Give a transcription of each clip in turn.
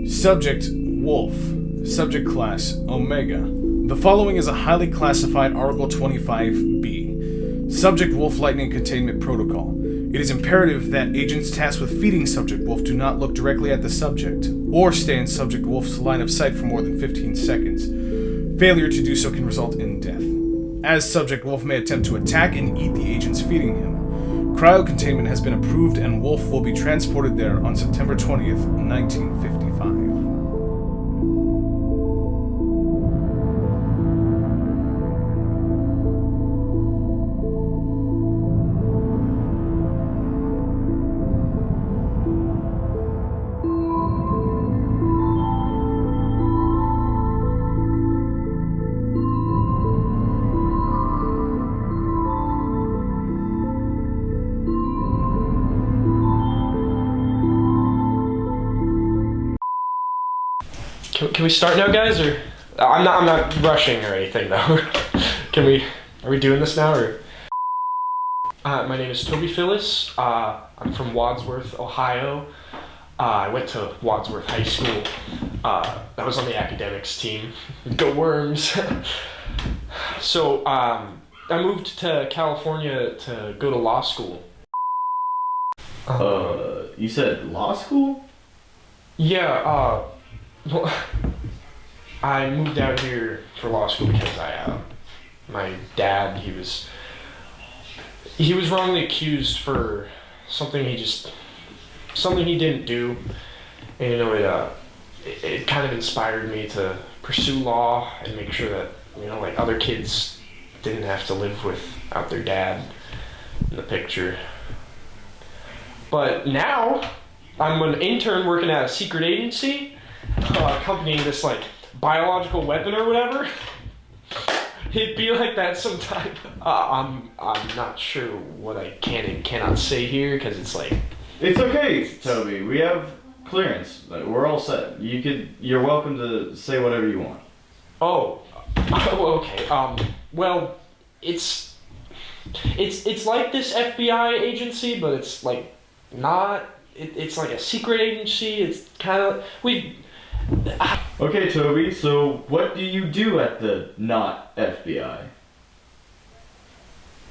Subject, Wolf. Subject class, Omega. The following is a highly classified Article 25B. Subject Wolf Lightning Containment Protocol. It is imperative that agents tasked with feeding Subject Wolf do not look directly at the subject, or stay in Subject Wolf's line of sight for more than 15 seconds. Failure to do so can result in death, as Subject Wolf may attempt to attack and eat the agents feeding him. Cryocontainment has been approved and Wolf will be transported there on September 20th, 1955. Can we start now, guys? Or I'm not rushing or anything though. Are we doing this now or? My name is Toby Phyllis. I'm from Wadsworth, Ohio. I went to Wadsworth High School. I was on the academics team. Go Worms. So I moved to California to go to law school. You said law school? Yeah, well, I moved out here for law school because my dad, he was wrongly accused for something he didn't do, and it kind of inspired me to pursue law and make sure that like other kids didn't have to live without their dad in the picture. But now I'm an intern working at a secret agency. Accompanying this like biological weapon or whatever. It'd be like that sometime. I'm not sure what I can and cannot say here because it's like. It's okay, Toby. We have clearance. We're all set. You're welcome to say whatever you want. Oh, okay. Well, it's like this FBI agency, but it's like not. It's like a secret agency. It's kind of Okay, Toby, so what do you do at the not FBI?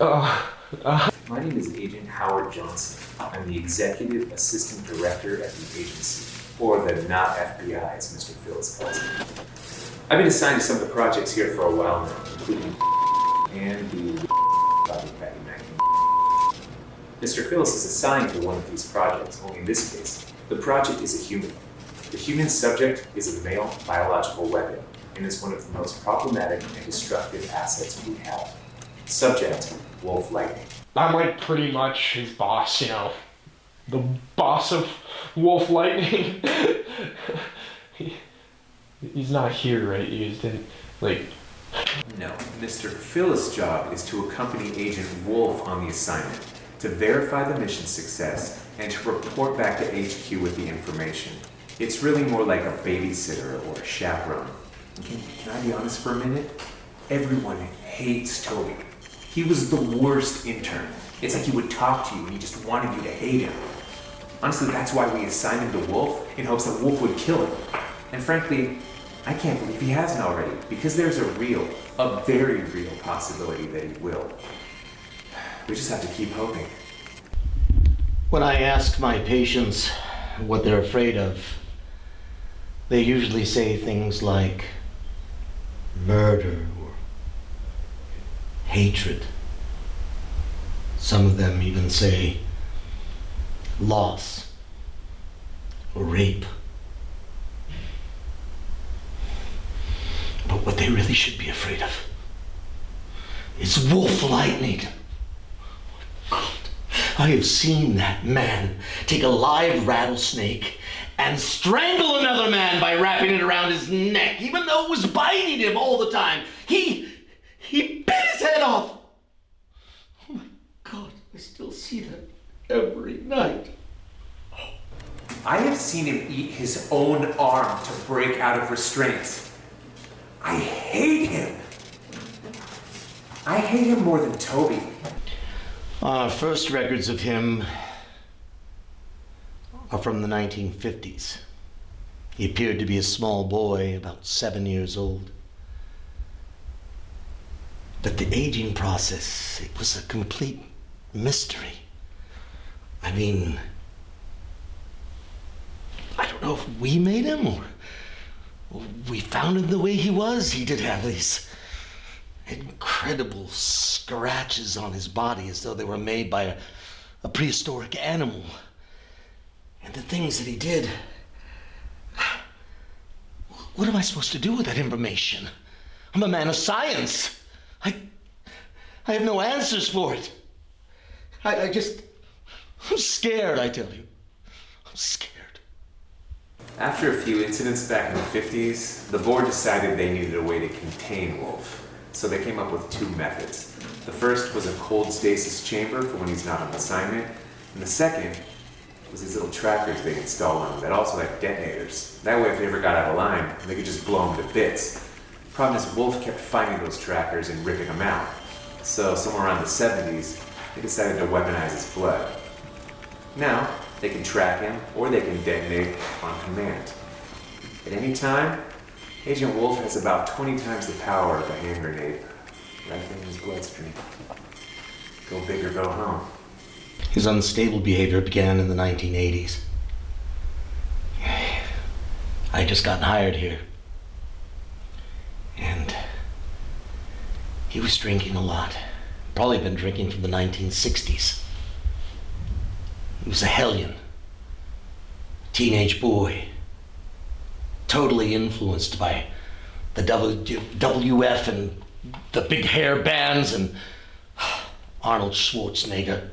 My name is Agent Howard Johnson. I'm the Executive Assistant Director at the agency, or the not FBI, as Mr. Phillips calls it. I've been assigned to some of the projects here for a while now, including and the Patty Mackin. Mr. Phillips is assigned to one of these projects, only in this case, the project is a human. The human subject is a male biological weapon and is one of the most problematic and destructive assets we have. Subject, Wolf Lightning. I'm like pretty much his boss, the boss of Wolf Lightning. He's not here, right? You just didn't, No, Mr. Phillis' job is to accompany Agent Wolf on the assignment, to verify the mission's success, and to report back to HQ with the information. It's really more like a babysitter or a chaperone. Can I be honest for a minute? Everyone hates Toby. He was the worst intern. It's like he would talk to you and he just wanted you to hate him. Honestly, that's why we assigned him to Wolf, in hopes that Wolf would kill him. And frankly, I can't believe he hasn't already, because there's a very real possibility that he will. We just have to keep hoping. When I ask my patients what they're afraid of, they usually say things like murder or hatred. Some of them even say loss or rape. But what they really should be afraid of is Wolf Lightning. God, I have seen that man take a live rattlesnake and strangle another man by wrapping it around his neck, even though it was biting him all the time. He bit his head off. Oh my God, I still see that every night. I have seen him eat his own arm to break out of restraints. I hate him. I hate him more than Toby. Our first records of him are from the 1950s. He appeared to be a small boy, about 7 years old. But the aging process, it was a complete mystery. I mean, I don't know if we made him or we found him the way he was. He did have these incredible scratches on his body as though they were made by a prehistoric animal. And the things that he did, what am I supposed to do with that information? I'm a man of science. I have no answers for it. I'm scared, I tell you. I'm scared. After a few incidents back in the 50s, the board decided they needed a way to contain Wolf. So they came up with 2 methods. The first was a cold stasis chamber for when he's not on assignment, and the second was these little trackers they installed on him that also had detonators. That way if they ever got out of line, they could just blow him to bits. Problem is, Wolf kept finding those trackers and ripping them out. So somewhere around the 70s, they decided to weaponize his blood. Now, they can track him or they can detonate on command. At any time, Agent Wolf has about 20 times the power of a hand grenade right in his bloodstream. Go big or go home. His unstable behavior began in the 1980s. I had just gotten hired here. And he was drinking a lot. Probably been drinking from the 1960s. He was a hellion. Teenage boy. Totally influenced by the WWF and the big hair bands and Arnold Schwarzenegger.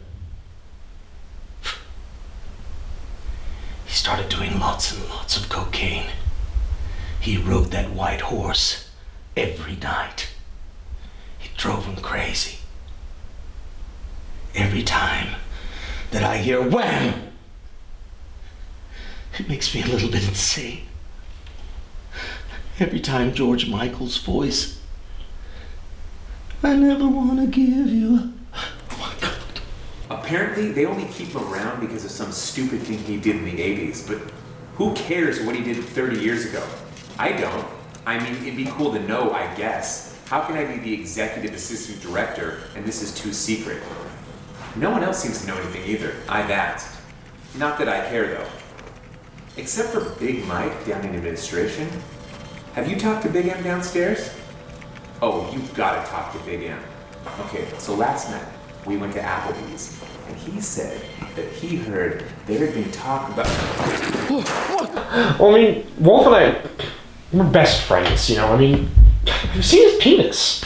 He started doing lots and lots of cocaine. He rode that white horse every night. It drove him crazy. Every time that I hear wham, it makes me a little bit insane. Every time George Michael's voice, I never want to give you up. Oh my God. Apparently, they only keep him around because of some stupid thing he did in the 80s, but who cares what he did 30 years ago? I don't. I mean, it'd be cool to know, I guess. How can I be the executive assistant director and this is too secret? No one else seems to know anything either. I've asked. Not that I care, though. Except for Big Mike down in administration. Have you talked to Big M downstairs? Oh, you've got to talk to Big M. Okay, so last night, we went to Applebee's, and he said that he heard there had been talk about... Well, I mean, Wolf and I, we're best friends, you know, I mean, you've seen his penis.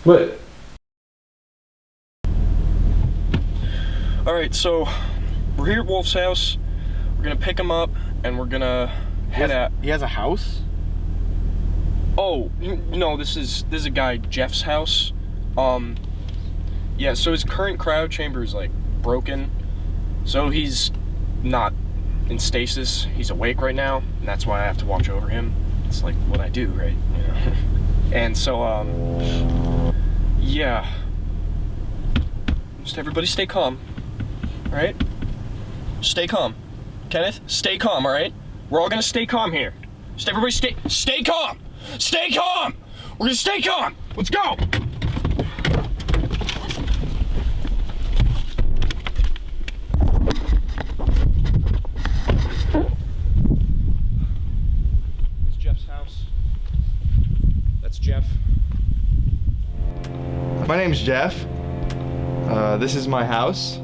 What? Alright, so we're here at Wolf's house. We're gonna pick him up and we're gonna head out. He has a house? Oh, no, this is a guy, Jeff's house. Yeah, so his current cryo chamber is like broken. So he's not in stasis. He's awake right now, and that's why I have to watch over him. It's like what I do, right? You know? And so, yeah. Just everybody stay calm. Alright? Stay calm. Kenneth, stay calm, alright? We're all gonna stay calm here. Just everybody stay calm! Stay calm! We're gonna stay calm! Let's go! This is Jeff's house. That's Jeff. My name's Jeff. This is my house.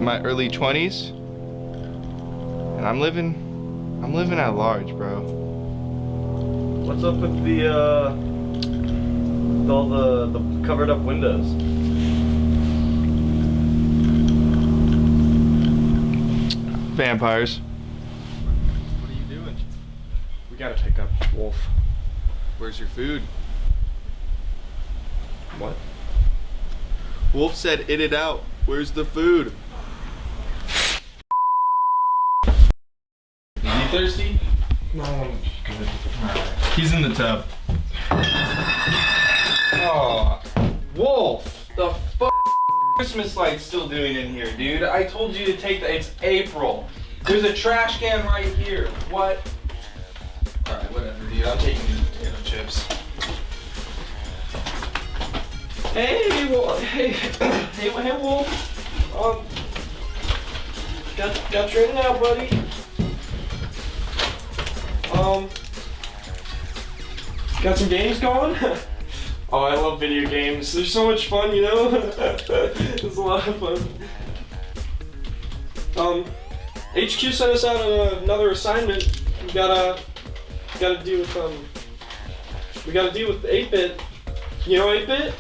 My early 20s. And I'm living at large, bro. What's up with all the covered up windows? Vampires. What are you doing? We gotta pick up Wolf. Where's your food? What? Wolf said, "It it out. Where's the food?" Is he thirsty? No, I'm good. He's in the tub. Oh, Wolf! The Christmas light's still doing in here, dude. I told you to take the. It's April. There's a trash can right here. What? Alright, whatever, dude. I'm taking these potato chips. Hey, hey, Wolf. Got you in now, buddy. Got some games going? Oh, I love video games. They're so much fun, you know? It's a lot of fun. HQ sent us out another assignment. We gotta deal with 8-bit. You know 8-bit?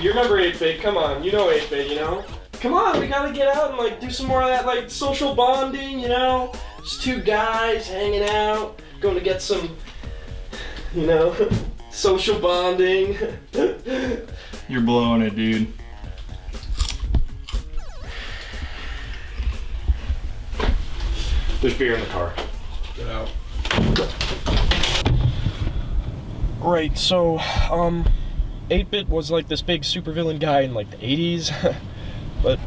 You remember 8-bit? Come on, you know 8-bit, you know? Come on, we gotta get out and like do some more of that like social bonding, you know? Just two guys hanging out, going to get some, you know, social bonding. You're blowing it, dude. There's beer in the car. Get out. Right, so, 8-bit was like this big supervillain guy in like the 80s, but,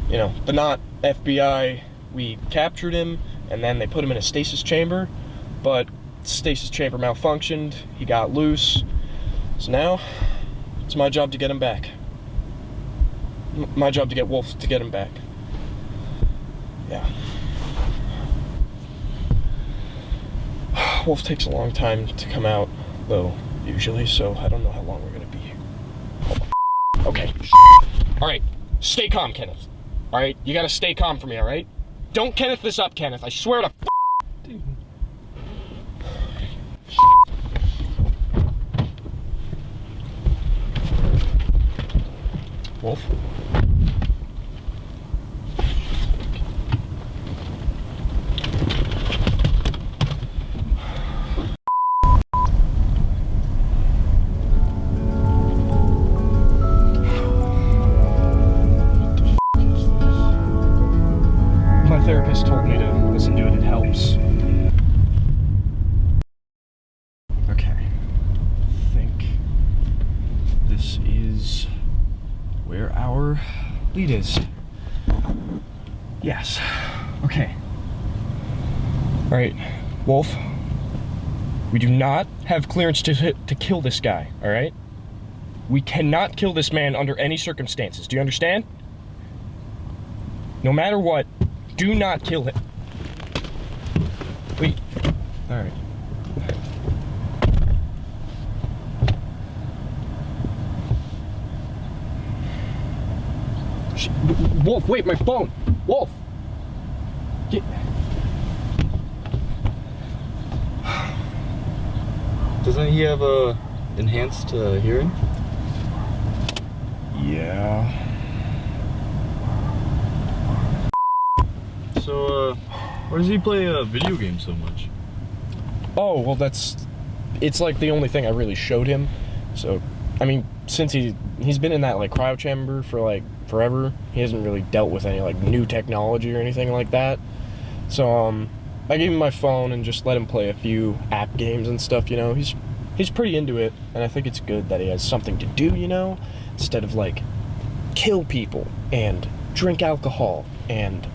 you know, the not FBI, we captured him, and then they put him in a stasis chamber, but stasis chamber malfunctioned, he got loose, so now, it's my job to get him back. My job to get Wolf to get him back. Yeah. Wolf takes a long time to come out, though, usually, so I don't know how long we're gonna be here. Oh, okay. Alright, stay calm, Kenneth. Alright, you gotta stay calm for me, alright? Don't Kenneth this up, Kenneth. I swear to dude. Wolf? My therapist told me to listen to it, it helps. Okay. I think this is where our lead is. Yes. Okay. Alright, Wolf. We do not have clearance to kill this guy, alright? We cannot kill this man under any circumstances. Do you understand? No matter what, do not kill him. Wait. Alright. Wolf, wait, my phone! Wolf! Get... Doesn't he have a enhanced hearing? Yeah. So, why does he play video games so much? Oh, well it's like the only thing I really showed him. So, I mean, since he's been in that like cryo chamber for like forever, he hasn't really dealt with any like new technology or anything like that. So, I gave him my phone and just let him play a few app games and stuff, you know. He's pretty into it, and I think it's good that he has something to do, you know, instead of like kill people and drink alcohol, and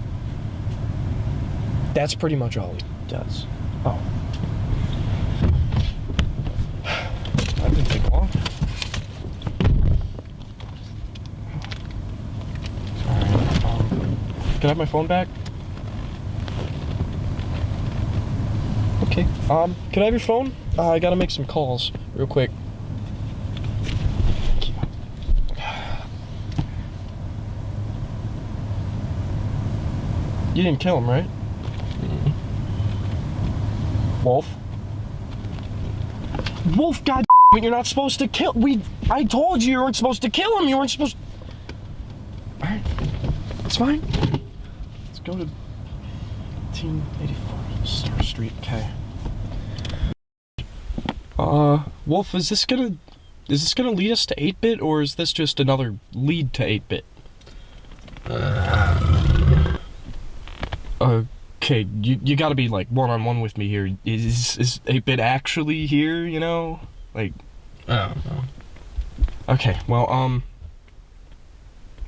that's pretty much all he does. Oh. That didn't take long. Alright, can I have my phone back? Okay, can I have your phone? I gotta make some calls real quick. Thank you. You didn't kill him, right? Wolf? Wolf, god damn it, you're not supposed to kill. I told you weren't supposed to kill him. You weren't supposed. Alright, it's fine. Let's go to 1884 Star Street, okay. Wolf, is this gonna lead us to 8-bit, or is this just another lead to 8-bit? Okay, you gotta be like one-on-one with me here. Is 8-bit actually here, you know? Like, I don't know. Okay, well,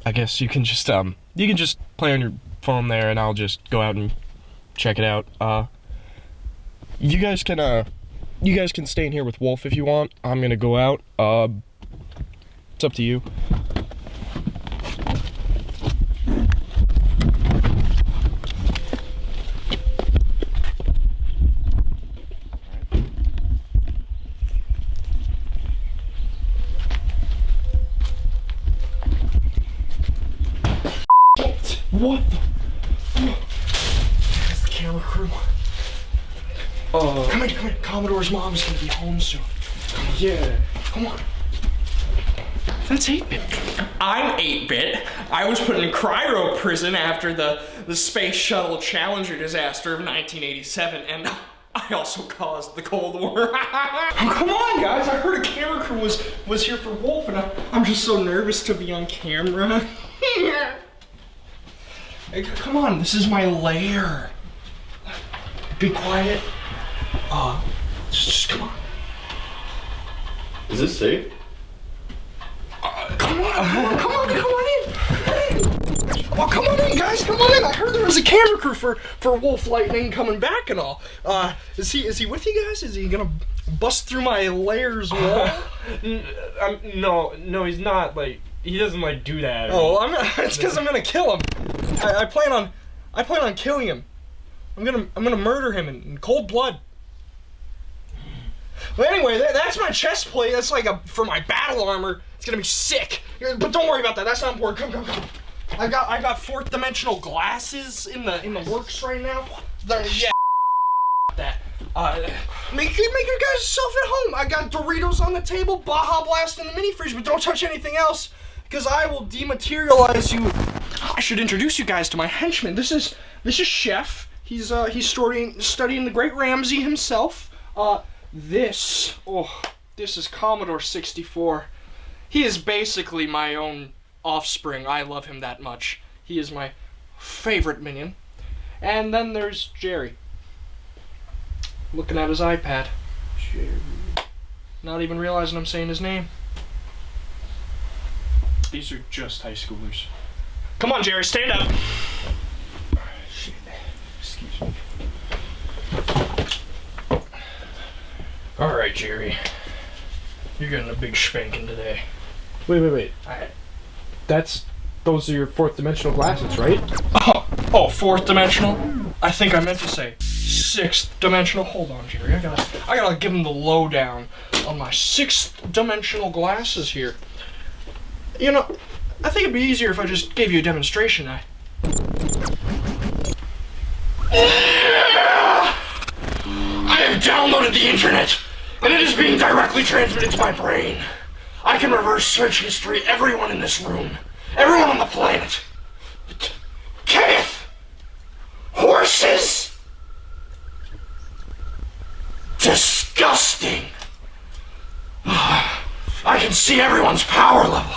I guess you can just play on your phone there, and I'll just go out and check it out. You guys can stay in here with Wolf if you want. I'm gonna go out. It's up to you. What the? There's the camera crew. Come here. Commodore's mom's gonna be home soon. Yeah. Come on. That's 8-bit. I'm 8-bit. I was put in cryo prison after the Space Shuttle Challenger disaster of 1987, and I also caused the Cold War. Come on, guys. I heard a camera crew was here for Wolf, and I'm just so nervous to be on camera. Hey, come on, this is my lair. Be quiet. Just come on. Is this safe? Come on in. Oh, come on in, guys. Come on in. I heard there was a camera crew for Wolf Lightning coming back and all. Is he with you guys? Is he gonna bust through my lair's wall? No, he's not. Like, he doesn't like do that. Oh, it's because I'm gonna kill him. I plan on killing him. I'm gonna murder him in cold blood. But anyway, that's my chest plate. That's like for my battle armor. It's gonna be sick. But don't worry about that. That's not important. Come. I got fourth dimensional glasses in the works right now. Yeah. That. Make your guys self at home. I got Doritos on the table, Baja Blast in the mini fridge, but don't touch anything else, because I will dematerialize you. I should introduce you guys to my henchman. This is Chef. He's studying the great Ramsay himself. This is Commodore 64. He is basically my own offspring. I love him that much. He is my favorite minion. And then there's Jerry. Looking at his iPad. Jerry. Not even realizing I'm saying his name. These are just high schoolers. Come on, Jerry, stand up. Shit. Excuse me. Alright, Jerry. You're getting a big spanking today. Wait. Those are your fourth dimensional glasses, right? Oh, fourth dimensional? I think I meant to say sixth dimensional. Hold on, Jerry. I gotta give him the lowdown on my sixth dimensional glasses here. You know, I think it'd be easier if I just gave you a demonstration. I have downloaded the internet, and it is being directly transmitted to my brain. I can reverse search history everyone in this room, everyone on the planet. Kenneth! Horses! Disgusting! I can see everyone's power level.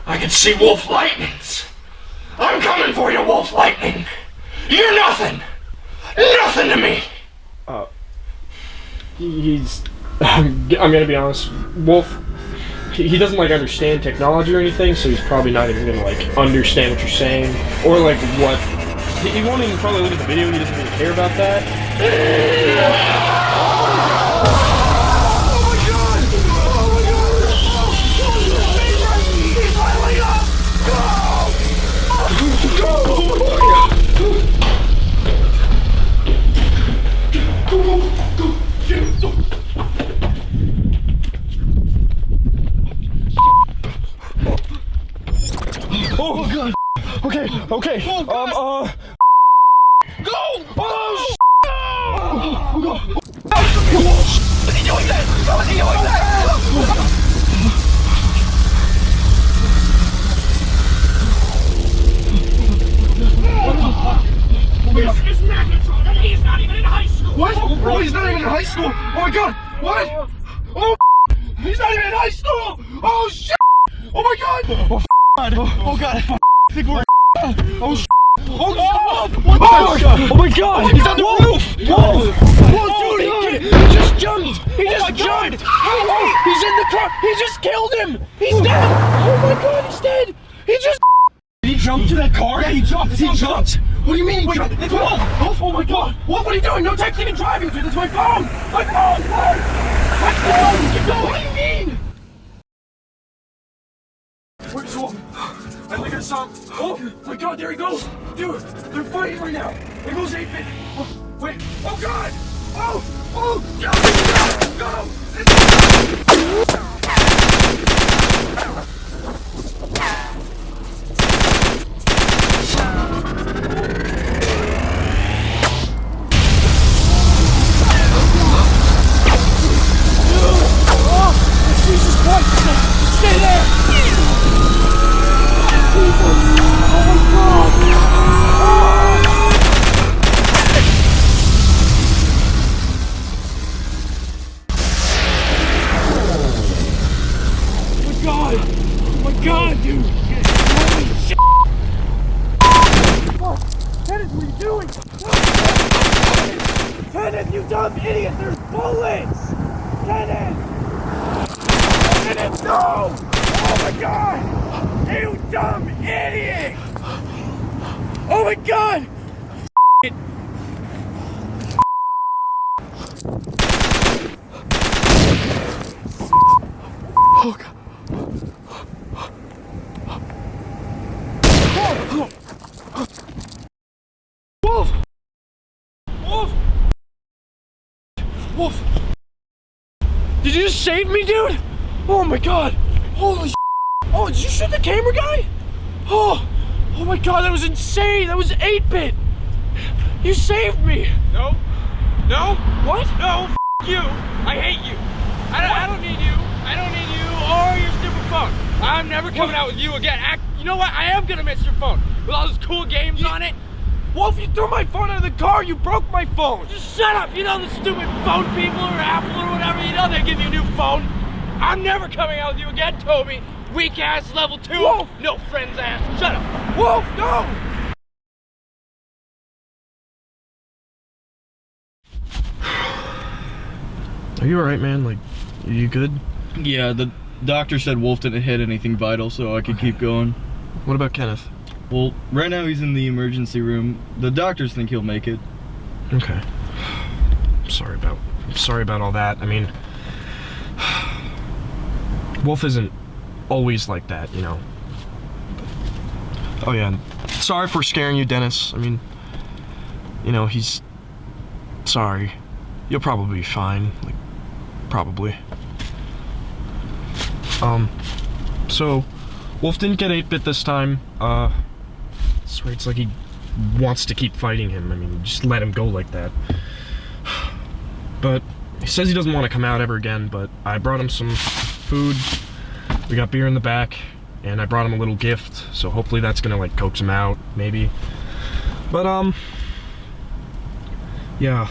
I can see Wolf Lightning's. I'm coming for you, Wolf Lightning. You're nothing. Nothing to me. I'm gonna be honest, Wolf, he doesn't like understand technology or anything, so he's probably not even gonna like understand what you're saying, or like what, he won't even probably look at the video, he doesn't really care about that. Oh god. Okay. Go! Oh What's he doing there? What's he doing there? This is Megatron, and he's not even in high school! What? Oh, he's not even in high school! Oh my god! What? Oh, he's not even in high school! Oh shit! Oh my god! Oh god! Oh god! I think we're oh shit! Oh god! Oh my god! He's on the roof! Whoa, dude! He just jumped! He just jumped! He's in the car! He just killed him! He's dead! Oh my god, he's dead! He just... Did he jump to that car? Yeah, he jumped! He jumped! What do you mean? Wait, it's Wolf! Wolf! Oh my god! Wolf, what are you doing? No texting and driving, dude! That's my phone! My phone! Text the phone! Keep going! What do you mean? Where's Wolf? I think I saw him. Oh my god, there he goes! Dude, they're fighting right now! There goes 8-Bit! Oh, wait! Oh god! Oh! Oh! Go! Jesus Christ! Stay there! Jesus! Oh my god! Oh my god! Oh my god, dude! Holy shit! Fuck! Kenneth, what are you doing? No! Kenneth, you dumb idiot! There's bullets! Kenneth! Kenneth, no! Oh my god! You dumb idiot! Oh my god! Oh god. Wolf! Wolf! Wolf! Did you just save me, dude? Oh my god! Holy shit! Oh, did you shoot the camera guy? Oh my god, that was insane! That was 8-Bit! You saved me! No. No. What? No. You. I hate you. I don't need you. I don't need you or your stupid phone. I'm never coming out with you again. You know what? I am gonna miss your phone with all those cool games on it. Wolf, you threw my phone out of the car! You broke my phone! Just shut up. You know the stupid phone people or Apple or whatever. You know they give you a new phone. I'm never coming out with you again, Toby. Weak ass level 2. Wolf! No friends ass. Shut up. Wolf, no! Are you alright, man? Like, are you good? Yeah, the doctor said Wolf didn't hit anything vital, so I could keep going. What about Kenneth? Well, right now he's in the emergency room. The doctors think he'll make it. Okay. I'm sorry about all that. I mean, Wolf isn't always like that, you know. Oh yeah, and sorry for scaring you, Dennis. I mean, you know, he's sorry. You'll probably be fine, like, probably. So, Wolf didn't get 8-Bit this time. I swear it's like he wants to keep fighting him. I mean, just let him go like that. But he says he doesn't want to come out ever again, but I brought him some food. We got beer in the back, and I brought him a little gift, so hopefully that's gonna, like, coax him out, maybe. But, yeah.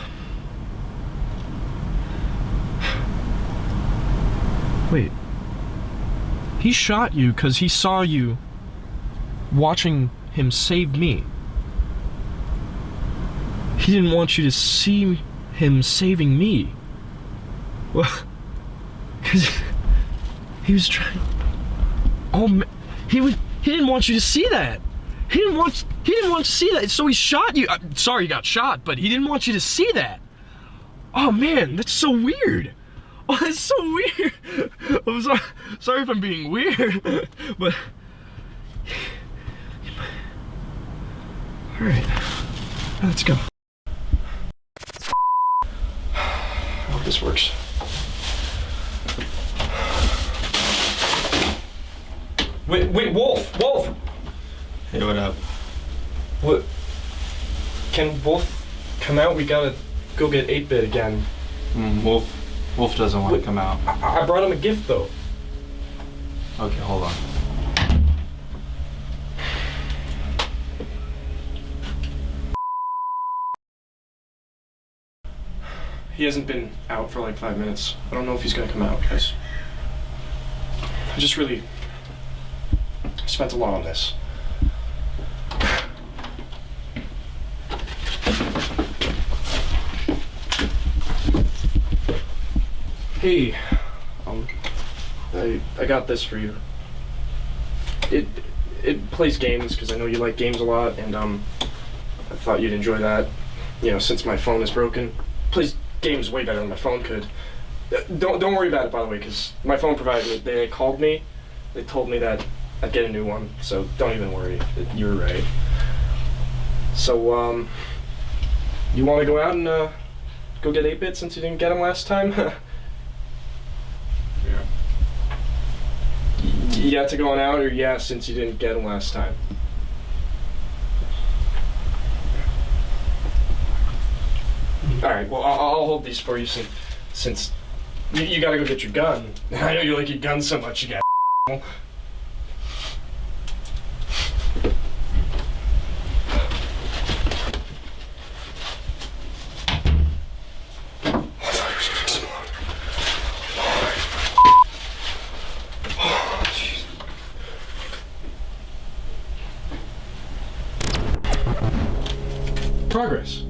Wait. He shot you because he saw you watching him save me. He didn't want you to see him saving me. Well, because he was trying. Oh, man. He didn't want you to see that. He didn't want to see that. So he shot you. I'm sorry you got shot, but he didn't want you to see that. Oh man, that's so weird. Oh, that's so weird. I'm sorry if I'm being weird, but all right, let's go. I hope this works. Wait, Wolf! Hey, what up? What? Can Wolf come out? We gotta go get 8-Bit again. Wolf doesn't want to come out. I brought him a gift though. Okay, hold on. He hasn't been out for like 5 minutes. I don't know if he's gonna come out, guys. I just really spent a lot on this. Hey, I got this for you. It plays games because I know you like games a lot, and thought you'd enjoy that. You know, since my phone is broken, plays games way better than my phone could. Don't worry about it, by the way, because my phone provider, they called me. They told me that I'd get a new one, so don't even worry. You're right. So, you want to go out and go get 8-bit since you didn't get them last time? Yeah. You have to go on out, or yeah, since you didn't get them last time? Alright, well, I'll hold these for you since you gotta go get your gun. I know you like your gun so much, you got Progress.